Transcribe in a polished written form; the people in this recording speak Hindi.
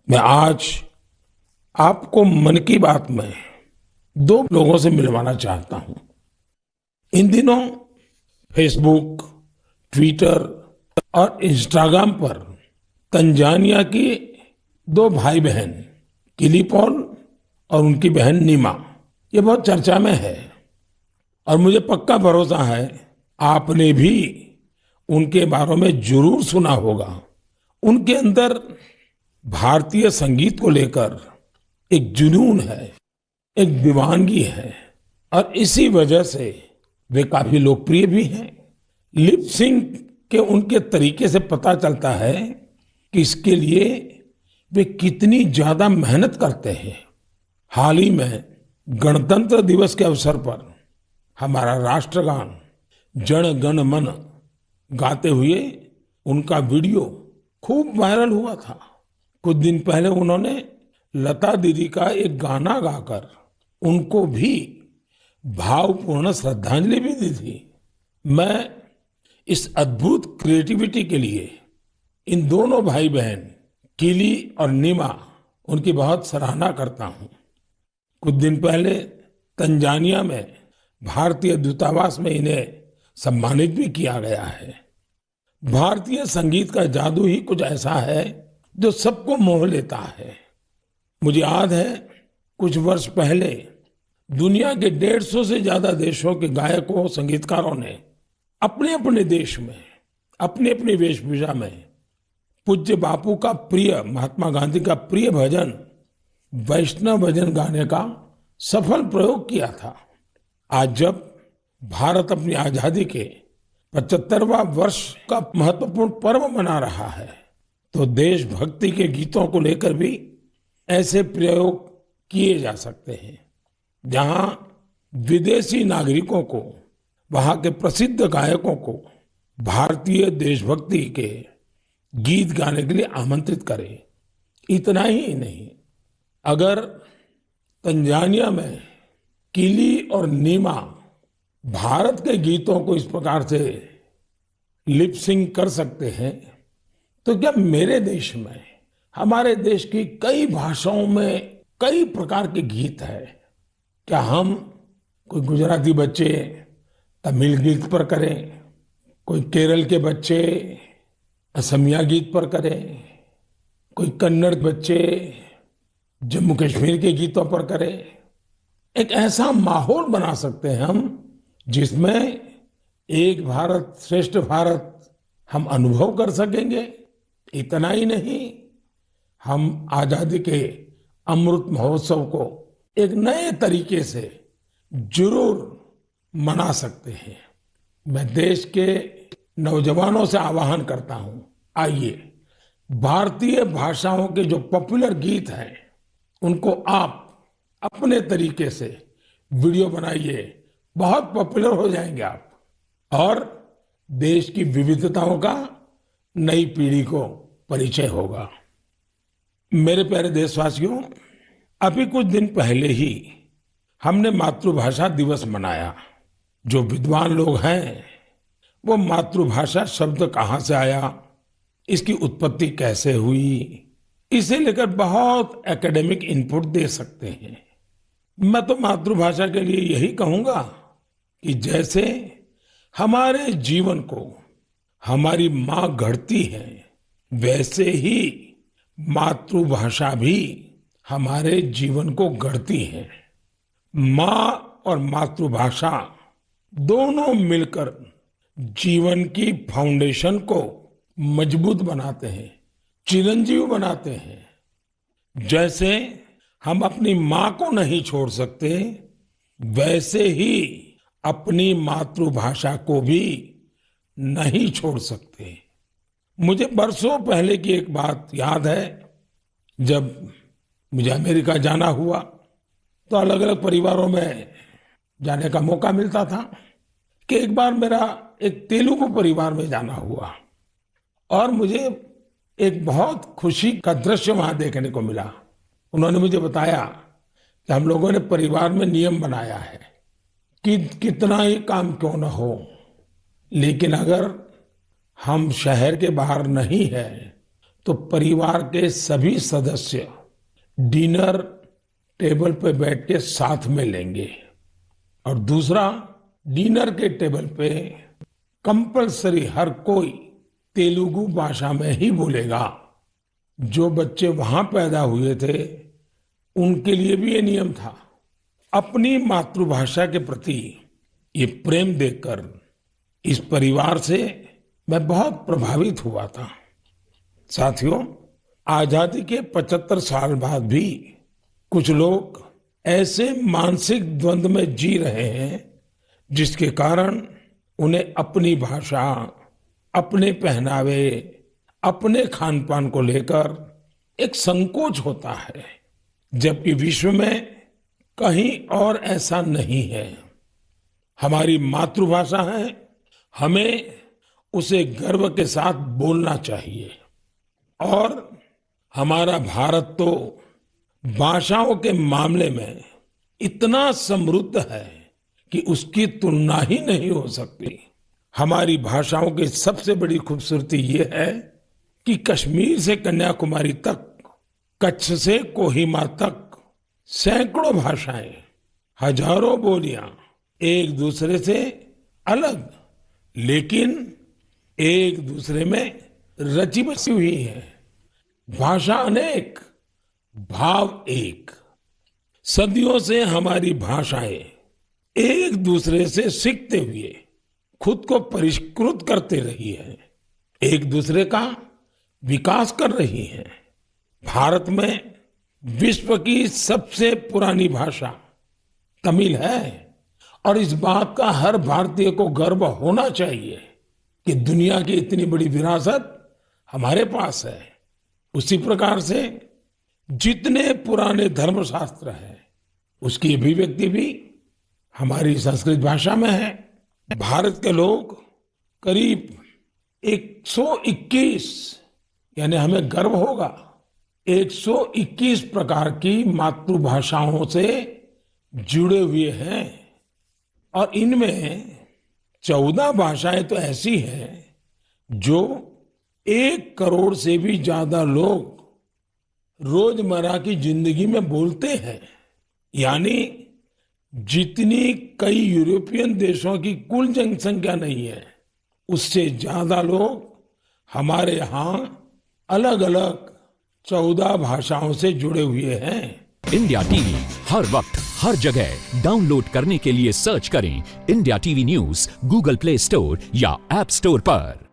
मैं आज आपको मन की बात में दो लोगों से मिलवाना चाहता हूं। इन दिनों फेसबुक, ट्विटर और इंस्टाग्राम पर तंजानिया की दो भाई बहन किली पॉल और उनकी बहन नीमा ये बहुत चर्चा में है। और मुझे पक्का भरोसा है आपने भी उनके बारे में जरूर सुना होगा। उनके अंदर भारतीय संगीत को लेकर एक जुनून है, एक दीवानगी है और इसी वजह से वे काफी लोकप्रिय भी हैं। लिप सिंक के उनके तरीके से पता चलता है कि इसके लिए वे कितनी ज्यादा मेहनत करते हैं। हाल ही में गणतंत्र दिवस के अवसर पर हमारा राष्ट्रगान जन गण मन गाते हुए उनका वीडियो खूब वायरल हुआ था। कुछ दिन पहले उन्होंने लता दीदी का एक गाना गाकर उनको भी भावपूर्ण श्रद्धांजलि भी दी थी। मैं इस अद्भुत क्रिएटिविटी के लिए इन दोनों भाई बहन किली और नीमा उनकी बहुत सराहना करता हूं। कुछ दिन पहले तंजानिया में भारतीय दूतावास में इन्हें सम्मानित भी किया गया है। भारतीय संगीत का जादू ही कुछ ऐसा है जो सबको मोह लेता है। मुझे याद है कुछ वर्ष पहले दुनिया के 150 से ज्यादा देशों के गायकों संगीतकारों ने अपने अपने देश में अपनी अपनी वेशभूषा में पूज्य बापू का प्रिय, महात्मा गांधी का प्रिय भजन वैष्णव भजन गाने का सफल प्रयोग किया था। आज जब भारत अपनी आजादी के 75वां वर्ष का महत्वपूर्ण पर्व मना रहा है तो देशभक्ति के गीतों को लेकर भी ऐसे प्रयोग किए जा सकते हैं जहां विदेशी नागरिकों को, वहां के प्रसिद्ध गायकों को भारतीय देशभक्ति के गीत गाने के लिए आमंत्रित करें। इतना ही नहीं, अगर तंजानिया में किली और नीमा भारत के गीतों को इस प्रकार से लिप सिंक कर सकते हैं तो क्या मेरे देश में, हमारे देश की कई भाषाओं में कई प्रकार के गीत हैं, क्या हम कोई गुजराती बच्चे तमिल गीत पर करें, कोई केरल के बच्चे असमिया गीत पर करें, कोई कन्नड़ बच्चे जम्मू कश्मीर के गीतों पर करें। एक ऐसा माहौल बना सकते हैं हम जिसमें एक भारत श्रेष्ठ भारत हम अनुभव कर सकेंगे। इतना ही नहीं, हम आजादी के अमृत महोत्सव को एक नए तरीके से जरूर मना सकते हैं। मैं देश के नौजवानों से आह्वान करता हूं, आइए भारतीय भाषाओं के जो पॉपुलर गीत हैं उनको आप अपने तरीके से वीडियो बनाइए, बहुत पॉपुलर हो जाएंगे आप और देश की विविधताओं का नई पीढ़ी को परिचय होगा। मेरे प्यारे देशवासियों, अभी कुछ दिन पहले ही हमने मातृभाषा दिवस मनाया। जो विद्वान लोग हैं वो मातृभाषा शब्द कहां से आया, इसकी उत्पत्ति कैसे हुई, इसे लेकर बहुत एकेडमिक इनपुट दे सकते हैं। मैं तो मातृभाषा के लिए यही कहूंगा कि जैसे हमारे जीवन को हमारी माँ गढ़ती है, वैसे ही मातृभाषा भी हमारे जीवन को गढ़ती है। माँ और मातृभाषा दोनों मिलकर जीवन की फाउंडेशन को मजबूत बनाते हैं, चिरंजीव बनाते हैं। जैसे हम अपनी माँ को नहीं छोड़ सकते, वैसे ही अपनी मातृभाषा को भी नहीं छोड़ सकते। मुझे बरसों पहले की एक बात याद है। जब मुझे अमेरिका जाना हुआ तो अलग अलग परिवारों में जाने का मौका मिलता था कि एक बार मेरा एक तेलुगु परिवार में जाना हुआ और मुझे एक बहुत खुशी का दृश्य वहां देखने को मिला। उन्होंने मुझे बताया कि हम लोगों ने परिवार में नियम बनाया है कि कितना ही काम क्यों न हो, लेकिन अगर हम शहर के बाहर नहीं है तो परिवार के सभी सदस्य डिनर टेबल पे बैठ के साथ में लेंगे। और दूसरा, डिनर के टेबल पे कंपलसरी हर कोई तेलुगु भाषा में ही बोलेगा। जो बच्चे वहां पैदा हुए थे उनके लिए भी ये नियम था। अपनी मातृभाषा के प्रति ये प्रेम देखकर इस परिवार से मैं बहुत प्रभावित हुआ था। साथियों, आजादी के 75 साल बाद भी कुछ लोग ऐसे मानसिक द्वंद में जी रहे हैं जिसके कारण उन्हें अपनी भाषा, अपने पहनावे, अपने खान पान को लेकर एक संकोच होता है, जबकि विश्व में कहीं और ऐसा नहीं है। हमारी मातृभाषा है, हमें उसे गर्व के साथ बोलना चाहिए। और हमारा भारत तो भाषाओं के मामले में इतना समृद्ध है कि उसकी तुलना ही नहीं हो सकती। हमारी भाषाओं की सबसे बड़ी खूबसूरती ये है कि कश्मीर से कन्याकुमारी तक, कच्छ से कोहिमा तक सैकड़ों भाषाएं, हजारों बोलियां एक दूसरे से अलग लेकिन एक दूसरे में रची बसी हुई है। भाषा अनेक, भाव एक। सदियों से हमारी भाषाएं एक दूसरे से सीखते हुए खुद को परिष्कृत करते रही है, एक दूसरे का विकास कर रही है। भारत में विश्व की सबसे पुरानी भाषा तमिल है और इस बात का हर भारतीय को गर्व होना चाहिए कि दुनिया की इतनी बड़ी विरासत हमारे पास है। उसी प्रकार से जितने पुराने धर्मशास्त्र हैं उसकी अभिव्यक्ति भी हमारी संस्कृत भाषा में है। भारत के लोग करीब 121, यानी हमें गर्व होगा, 121 प्रकार की मातृभाषाओं से जुड़े हुए हैं। और इनमें 14 भाषाएं तो ऐसी हैं जो 1 करोड़ से भी ज्यादा लोग रोजमर्रा की जिंदगी में बोलते हैं। यानी जितनी कई यूरोपियन देशों की कुल जनसंख्या नहीं है, उससे ज्यादा लोग हमारे यहाँ अलग अलग 14 भाषाओं से जुड़े हुए हैं। इंडिया टीवी हर वक्त हर जगह डाउनलोड करने के लिए सर्च करें India TV news Google play store या ऐप स्टोर पर।